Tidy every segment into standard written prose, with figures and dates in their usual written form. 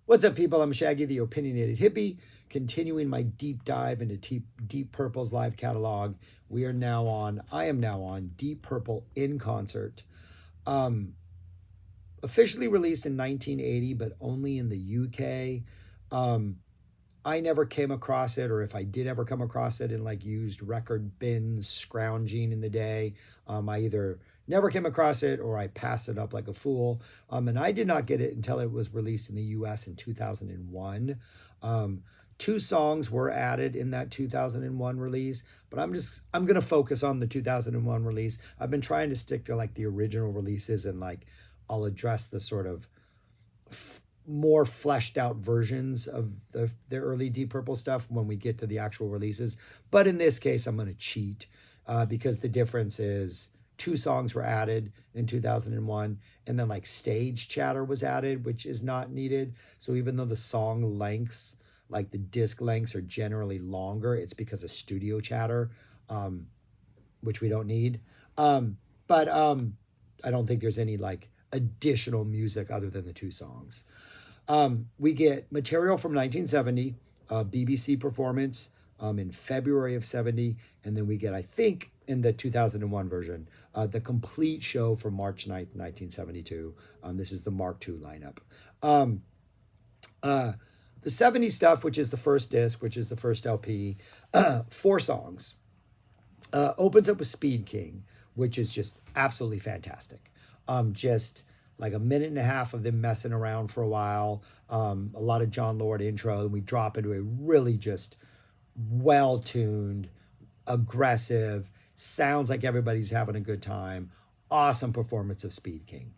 What's up, people? I'm Shaggy, the opinionated hippie, continuing my deep dive into Deep Purple's live catalog. I am now on Deep Purple in concert. Um, Officially released in 1980, but only in the UK. Um, I never came across it, or if I did ever come across it in like used record bins scrounging in the day, I either never came across it or I passed it up like a fool. And I did not get it until it was released in the US in 2001. Um, Two songs were added in that 2001 release, but I'm going to focus on the 2001 release. I've been trying to stick to like the original releases, and like I'll address the sort of more fleshed out versions of the early Deep Purple stuff when we get to the actual releases. But in this case, I'm going to cheat because the difference is two songs were added in 2001, and then like stage chatter was added, which is not needed. So even though the song lengths, like the disc lengths, are generally longer, it's because of studio chatter, um, which we don't need. But I don't think there's any like additional music other than the two songs. We get material from 1970, BBC performance in February of 70, and then we get, I think, in the 2001 version, the complete show from March 9th, 1972. This is the Mark II lineup. Um, uh, the 70 stuff, which is the first disc, which is the first LP, four songs. Opens up with Speed King, which is just absolutely fantastic. Just like a minute and a half of them messing around for a while, a lot of John Lord intro, and we drop into a really just well tuned, aggressive, sounds like everybody's having a good time, awesome performance of Speed King.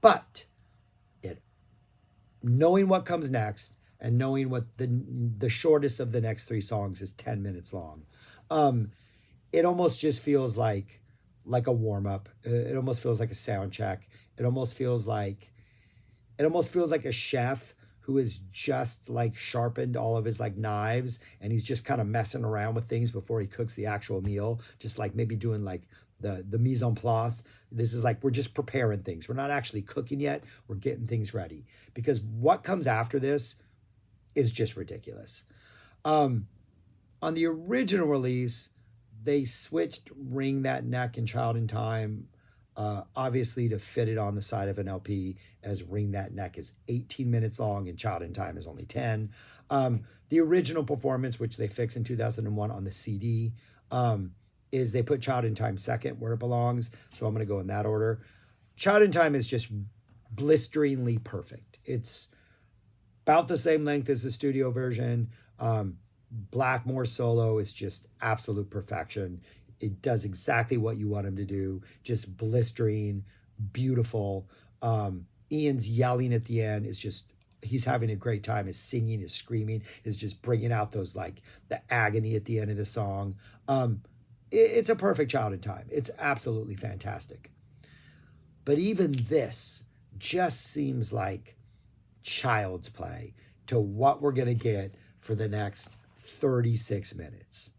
But it knowing what comes next and knowing what the shortest of the next three songs is 10 minutes long. It almost just feels like a warm up. It almost feels like a sound check. It almost feels like a chef who has just like sharpened all of his like knives, and he's just kind of messing around with things before he cooks the actual meal, just like maybe doing like the mise en place. This is like we're just preparing things. We're not actually cooking yet. We're getting things ready, because what comes after this is just ridiculous. Um, on the original release, they switched Ring That Neck and Child in Time, obviously to fit it on the side of an LP, as Ring That Neck is 18 minutes long and Child in Time is only 10. The original performance, which they fixed in 2001 on the CD, is they put Child in Time second where it belongs. So I'm going to go in that order. Child in Time is just blisteringly perfect. It's about the same length as the studio version. Blackmore solo is just absolute perfection. It does exactly what you want him to do, just blistering, beautiful. Ian's yelling at the end is just, he's having a great time. His singing, his screaming is just bringing out those like the agony at the end of the song. It's a perfect Child in Time. It's absolutely fantastic. But even this just seems like child's play to what we're going to get for the next 36 minutes.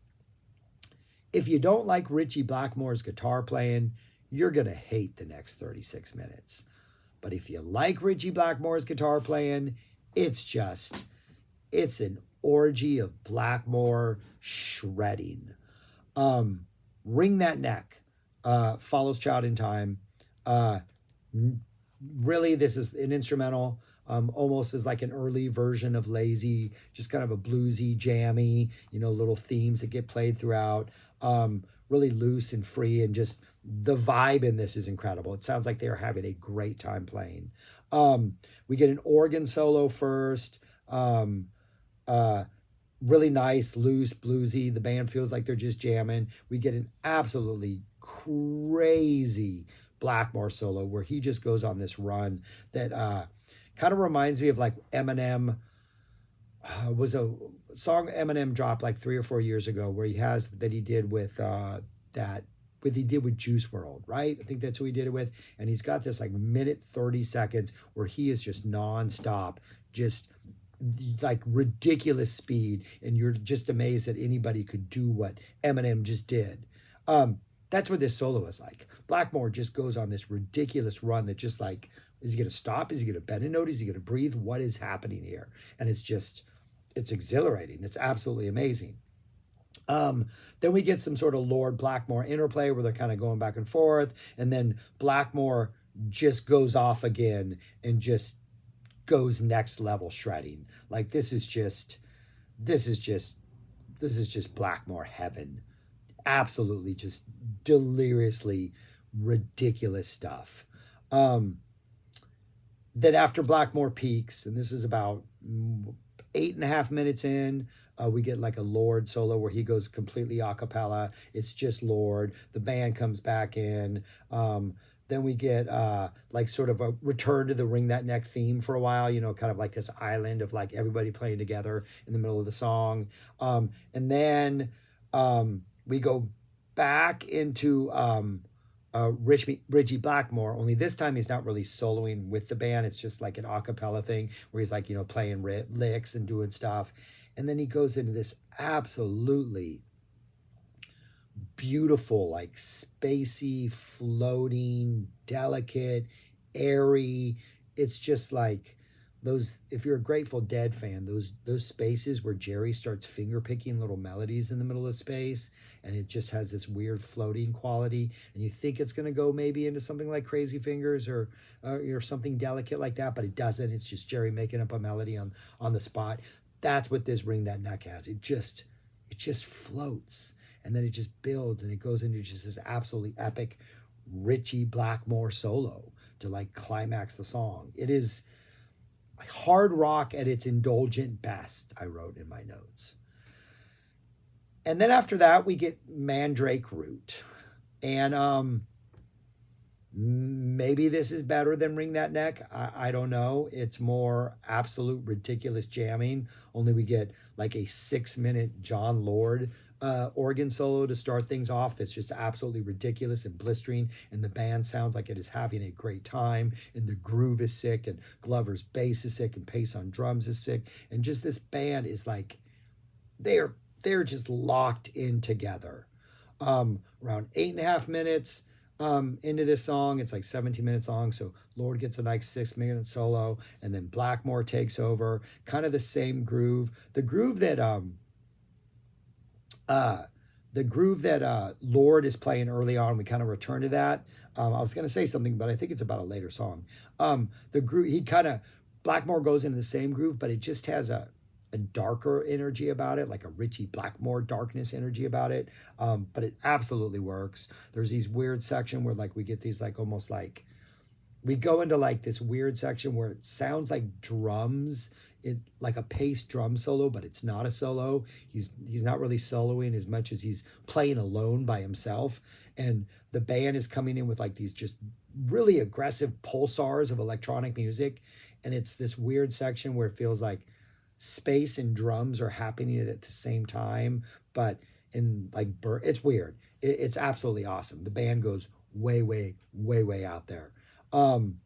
If you don't like Richie Blackmore's guitar playing, you're going to hate the next 36 minutes. But if you like Richie Blackmore's guitar playing, it's an orgy of Blackmore shredding. Ring That Neck follows Child in Time. Really, this is an instrumental, almost as like an early version of Lazy, just kind of a bluesy, jammy, little themes that get played throughout. Really loose and free, and just the vibe in this is incredible. It sounds like they're having a great time playing. We get an organ solo first. Really nice, loose, bluesy. The band feels like they're just jamming. We get an absolutely crazy Blackmore solo where he just goes on this run that kind of reminds me of like Eminem. Was a song Eminem dropped like 3 or 4 years ago where he did with Juice World, right? I think that's who he did it with. And he's got this like minute 30 seconds where he is just nonstop, just like ridiculous speed, and you're just amazed that anybody could do what Eminem just did. That's what this solo is like. Blackmore just goes on this ridiculous run that just like, is he going to stop? Is he going to bend a note? Is he going to breathe? What is happening here? And it's exhilarating. It's absolutely amazing. Then we get some sort of Lord Blackmore interplay where they're kind of going back and forth. And then Blackmore just goes off again and just goes next level shredding. Like this is just Blackmore heaven. Absolutely just deliriously ridiculous stuff. Then after Blackmore peaks, and this is about 8.5 minutes in, we get like a Lord solo where he goes completely a cappella. It's just Lord. The band comes back in. Then we get like sort of a return to the Ring That Neck theme for a while, kind of like this island of like everybody playing together in the middle of the song. And then we go back into Richie Blackmore, only this time he's not really soloing with the band. It's just like an a cappella thing where he's like, playing licks and doing stuff. And then he goes into this absolutely beautiful, like spacey, floating, delicate, airy. It's just like those, if you're a Grateful Dead fan, those spaces where Jerry starts finger picking little melodies in the middle of space, and it just has this weird floating quality, and you think it's going to go maybe into something like Crazy Fingers or something delicate like that, but it doesn't. It's just Jerry making up a melody on the spot. That's what this Ring That Neck has. It just floats, and then it just builds, and it goes into just this absolutely epic Richie Blackmore solo to like climax the song. It is hard rock at its indulgent best, I wrote in my notes. And then after that, we get Mandrake Root. And maybe this is better than Ring That Neck. I don't know. It's more absolute ridiculous jamming. Only we get like a 6-minute John Lord organ solo to start things off that's just absolutely ridiculous and blistering, and the band sounds like it is having a great time, and the groove is sick, and Glover's bass is sick, and Pace on drums is sick, and just this band is like they're just locked in together. Around 8.5 minutes into this song, it's like 17 minutes long, so Lord gets a nice 6-minute solo, and then Blackmore takes over, kind of the same groove, the groove that Lord is playing early on. We kind of return to that. I was going to say something, but I think it's about a later song. The groove, Blackmore goes into the same groove, but it just has a darker energy about it, like a Richie Blackmore darkness energy about it. But it absolutely works. There's these weird section where like we get these like almost like, we go into like this weird section where it sounds like drums, like a Pace drum solo, but it's not a solo. He's not really soloing as much as he's playing alone by himself. And the band is coming in with like these just really aggressive pulsars of electronic music. And it's this weird section where it feels like space and drums are happening at the same time, but in like, it's weird. It's absolutely awesome. The band goes way, way, way, way out there. And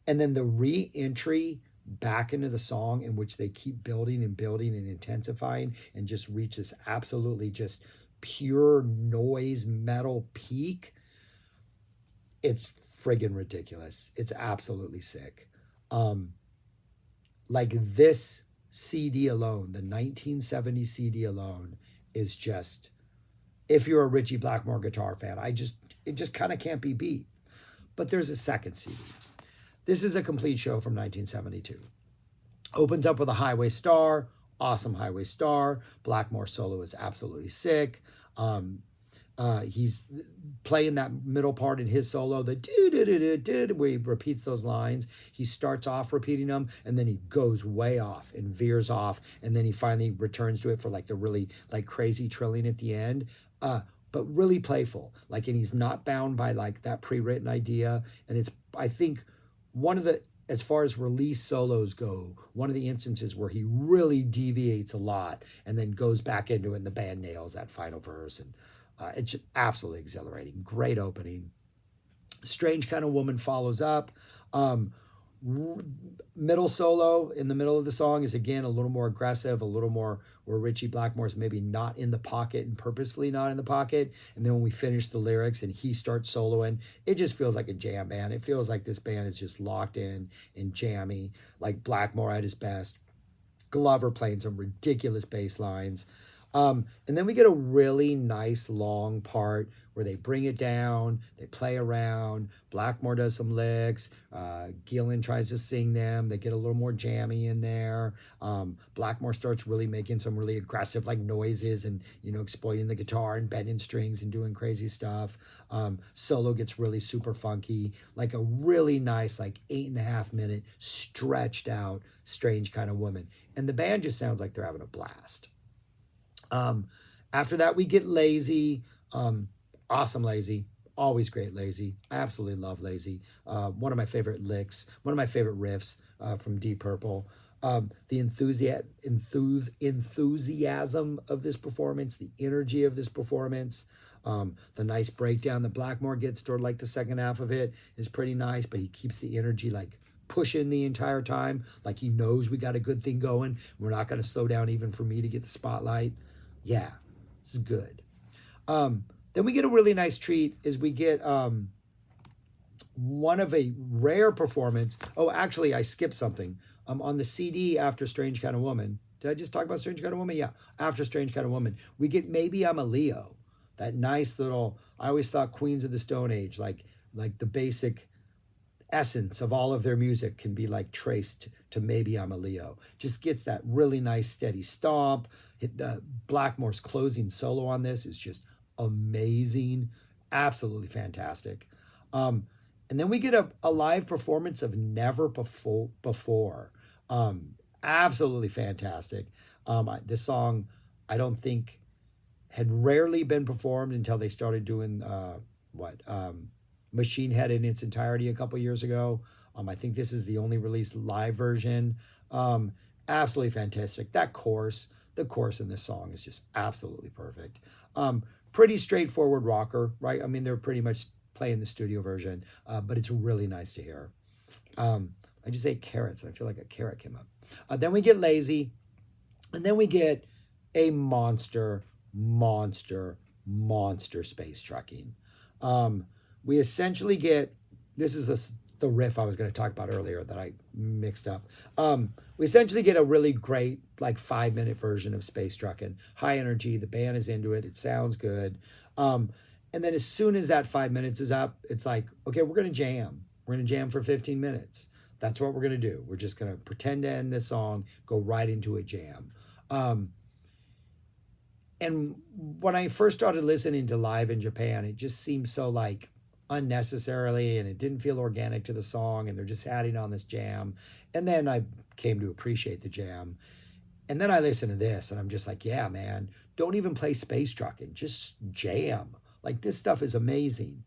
then the re-entry back into the song, in which they keep building and building and intensifying and just reach this absolutely just pure noise metal peak. It's friggin' ridiculous. It's absolutely sick. Like this CD alone, the 1970 CD alone, is just, if you're a Richie Blackmore guitar fan, it just kind of can't be beat. But there's a second CD. This is a complete show from 1972. Opens up with a Highway Star, awesome Highway Star. Blackmore solo is absolutely sick. He's playing that middle part in his solo, the do-do-do-do-do, where he repeats those lines. He starts off repeating them, and then he goes way off and veers off, and then he finally returns to it for like the really like crazy trilling at the end. But really playful, like, and he's not bound by like that pre-written idea. And it's, I think, one of the, as far as release solos go, one of the instances where he really deviates a lot and then goes back into it, and the band nails that final verse. And it's just absolutely exhilarating. Great opening. Strange Kind of Woman follows up. Middle solo in the middle of the song is again a little more aggressive, a little more where Richie Blackmore's maybe not in the pocket and purposefully not in the pocket. And then when we finish the lyrics and he starts soloing, it just feels like a jam band. It feels like this band is just locked in and jammy, like Blackmore at his best. Glover playing some ridiculous bass lines. And then we get a really nice long part where they bring it down, they play around. Blackmore does some licks. Gillan tries to sing them. They get a little more jammy in there. Blackmore starts really making some really aggressive like noises and exploiting the guitar and bending strings and doing crazy stuff. Solo gets really super funky, like a really nice like 8.5 minute stretched out Strange Kind of Woman, and the band just sounds like they're having a blast. After that, we get Lazy. Awesome Lazy. Always great Lazy. I absolutely love Lazy. One of my favorite licks, one of my favorite riffs from Deep Purple. The enthusiasm of this performance, the energy of this performance, the nice breakdown that Blackmore gets toward like the second half of it is pretty nice, but he keeps the energy like pushing the entire time. Like he knows we got a good thing going. We're not going to slow down even for me to get the spotlight. Yeah, this is good. Then we get a really nice treat is we get one of a rare performance. Oh, actually, I skipped something. On the CD after Strange Kind of Woman. Did I just talk about Strange Kind of Woman? Yeah, after Strange Kind of Woman. We get Maybe I'm a Leo. That nice little, I always thought Queens of the Stone Age, like the basic essence of all of their music can be like traced to Maybe I'm a Leo. Just gets that really nice steady stomp. Blackmore's closing solo on this is just amazing, absolutely fantastic. And then we get a live performance of Never Before. Absolutely fantastic. This song, I don't think, had rarely been performed until they started doing Machine Head in its entirety a couple years ago. I think this is the only released live version. Absolutely fantastic. The chorus in this song is just absolutely perfect. Pretty straightforward rocker, right? I mean, they're pretty much playing the studio version, but it's really nice to hear. I just ate carrots, and I feel like a carrot came up. Then we get Lazy, and then we get a monster space trucking. We essentially get, this is the riff I was going to talk about earlier that I mixed up. We essentially get a really great like 5-minute version of Space Truckin'. High energy, the band is into it, it sounds good. And then as soon as that 5 minutes is up, it's like, okay, we're going to jam. We're going to jam for 15 minutes. That's what we're going to do. We're just going to pretend to end this song, go right into a jam. And when I first started listening to Live in Japan, it just seemed so like unnecessarily, and it didn't feel organic to the song, and they're just adding on this jam. And then I came to appreciate the jam. And then I listened to this and I'm just like, yeah, man, don't even play Space Truckin', just jam. Like this stuff is amazing.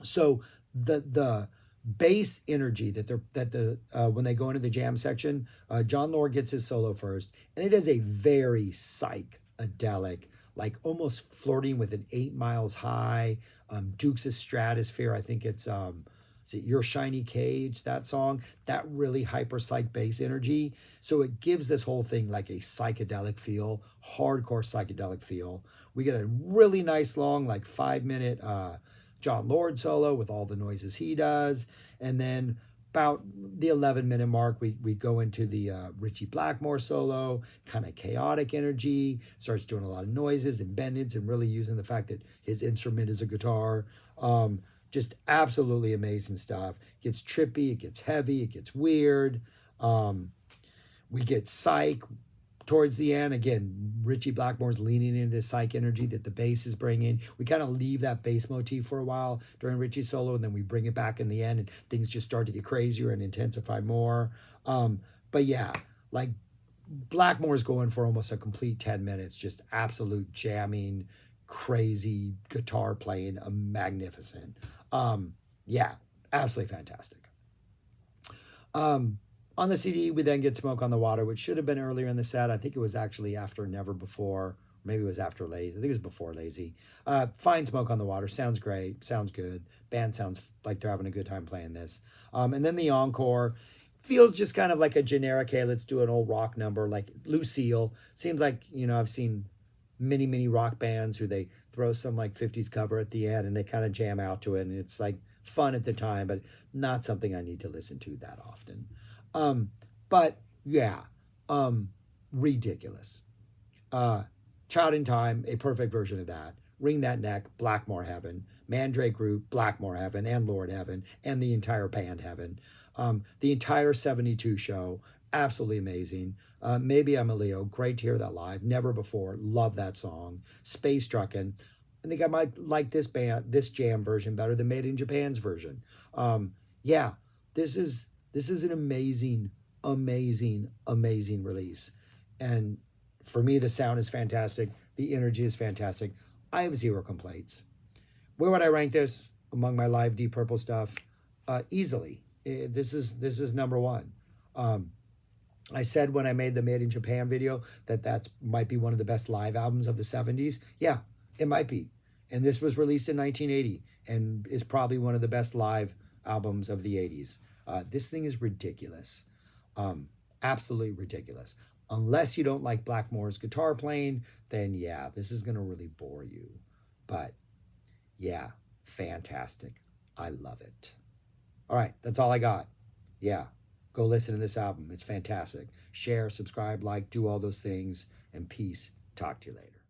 So the bass energy when they go into the jam section, John Lord gets his solo first, and it is a very psychedelic, like almost flirting with an 8 Miles High, Dukes of Stratosphere. I think it's is it Your Shiny Cage, that song, that really hyper psych bass energy. So it gives this whole thing like a psychedelic feel, hardcore psychedelic feel. We get a really nice long, like 5-minute John Lord solo with all the noises he does. And then about the 11-minute mark, we go into the Richie Blackmore solo, kind of chaotic energy, starts doing a lot of noises and bendings and really using the fact that his instrument is a guitar. Just absolutely amazing stuff. It gets trippy, it gets heavy, it gets weird. We get psych towards the end. Again, Richie Blackmore's leaning into the psych energy that the bass is bringing. We kind of leave that bass motif for a while during Richie's solo, and then we bring it back in the end, and things just start to get crazier and intensify more. But yeah, like Blackmore's going for almost a complete 10 minutes, just absolute jamming, crazy guitar playing, magnificent. Yeah, absolutely fantastic. On the CD, we then get Smoke on the Water, which should have been earlier in the set. I think it was actually after Never Before, Maybe it was after Lazy. I think it was before Lazy. Fine Smoke on the Water. Sounds great. Sounds good. Band sounds like they're having a good time playing this. And then the encore feels just kind of like a generic, hey, let's do an old rock number. Like Lucille. Seems like, I've seen many rock bands who they throw some like 50s cover at the end and they kind of jam out to it. And it's like fun at the time, but not something I need to listen to that often. But yeah, ridiculous. Child in Time, a perfect version of that. Wring That Neck, Blackmore Heaven. Mandrake Group, Blackmore Heaven, and Lord Heaven, and the entire band Heaven. The entire 72 show, absolutely amazing. Maybe I'm a Leo, great to hear that live. Never before, love that song. Space Truckin'. I think I might like this jam version better than Made in Japan's version. Yeah, this is an amazing release. And for me, the sound is fantastic. The energy is fantastic. I have zero complaints. Where would I rank this among my live Deep Purple stuff? Easily. This is number one. I said when I made the Made in Japan video that might be one of the best live albums of the 70s. Yeah, it might be. And this was released in 1980 and is probably one of the best live albums of the 80s. This thing is ridiculous. Absolutely ridiculous. Unless you don't like Blackmore's guitar playing, then yeah, this is going to really bore you. But yeah, fantastic. I love it. All right, that's all I got. Yeah, go listen to this album. It's fantastic. Share, subscribe, like, do all those things. And peace. Talk to you later.